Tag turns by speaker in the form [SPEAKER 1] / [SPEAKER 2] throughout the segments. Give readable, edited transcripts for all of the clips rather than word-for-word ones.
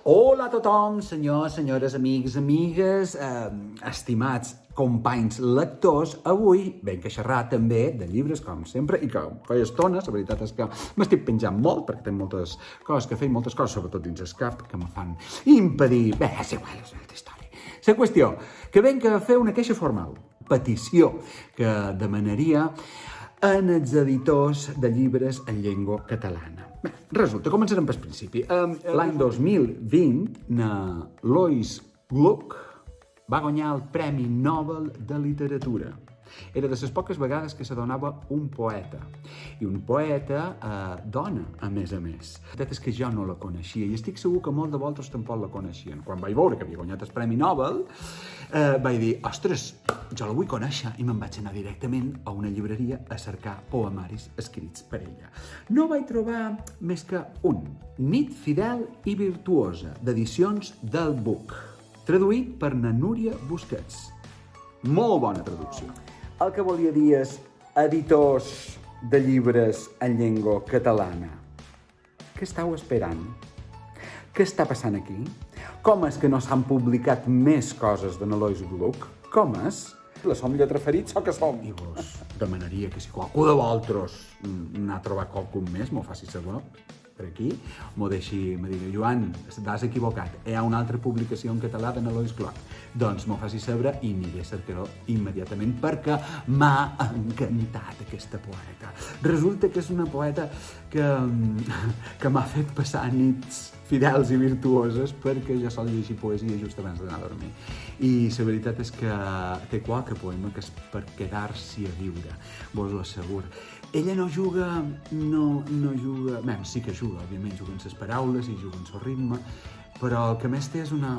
[SPEAKER 1] Hola a tothom, senyors, senyores, amics, amigues, estimats companys lectors. Avui venc a xerrar també de llibres, com sempre, i que feia estona. La veritat és que m'estic penjant molt, perquè tinc moltes coses que fer, moltes coses, sobretot dins el cap, que me fan impedir... Bé, és igual, és una altra història. La qüestió, que venc a fer una queixa formal, petició, que demanaria en els editors de llibres en llengua catalana. Bé, resulta, començarem pel principi. L'any 2020, Lois Gluck va guanyar el Premi Nobel de Literatura. Era de les poques vegades que se donava un poeta. I un poeta dona, a més a més. La veritat és que jo no la coneixia i estic segur que molts de vosaltres tampoc la coneixien. Quan vaig veure que havia guanyat el Premi Nobel, vaig dir, ostres, jo la vull conèixer, i me'n vaig anar directament a una llibreria a cercar poemaris escrits per ella. No vaig trobar més que un, Nit fidel i virtuosa, d'edicions del Buc, traduït per na Núria Busquets. Molt bona traducció. El que volia dir és editors de llibres en llengua catalana. Què estàu esperant? Què està passant aquí? Com és que no s'han publicat més coses de Lois Gluck? Com és? La som lletra ferits o que som? I vos demanaria que si qualcú de vosaltres n'ha trobat qualcun més, m'ho faci saber per aquí, m'ho deixi, me digui, Joan, t'has equivocat, hi ha una altra publicació en català de Lois Gluck. Doncs m'ho faci saber i aniré a cercar-ho immediatament perquè m'ha encantat aquesta poeta. Resulta que és una poeta que m'ha fet passar nits fidels i virtuoses perquè jo sol llegir poesia just abans d'anar a dormir. I la veritat és que té qualque poema que és per quedar-s'hi a viure, vos ho asseguro. Ella no juga... Bé, sí que juga, òbviament, juga en les paraules i juga en el ritme, però el que més té és una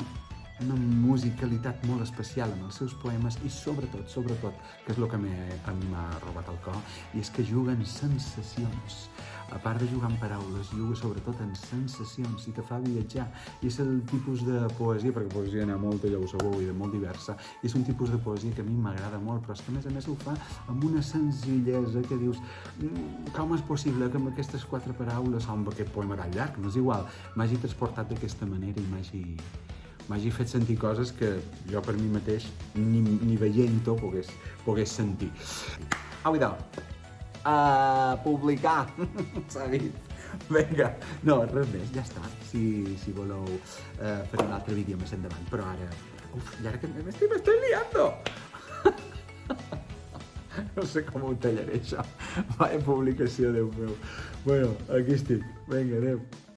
[SPEAKER 1] musicalitat molt especial en els seus poemes i sobretot, que és el que a mi m'ha robat el cor, i és que juga en sensacions. A part de jugar en paraules, juga sobretot en sensacions i te fa viatjar. I és el tipus de poesia, perquè poesia n'hi ha molta, ja ho sabeu, i de molt diversa, i és un tipus de poesia que a mi m'agrada molt, però és que a més ho fa amb una senzillesa que dius, com és possible que amb aquestes 4 paraules, o amb aquest poema tan llarg, no és igual, m'hagi transportat d'aquesta manera i m'hagi fet sentir coses que jo per mi mateix, ni veient-ho, pogués sentir. Au, idò, a publicar, s'ha dit. Vinga, no, res més, ja està. Si voleu fer un altre vídeo més endavant, però ara... Uf, i ara que m'estic liando! No sé com ho tallaré, això. Vaya publicació, Déu meu. Bueno, aquí estic. Vinga, adéu.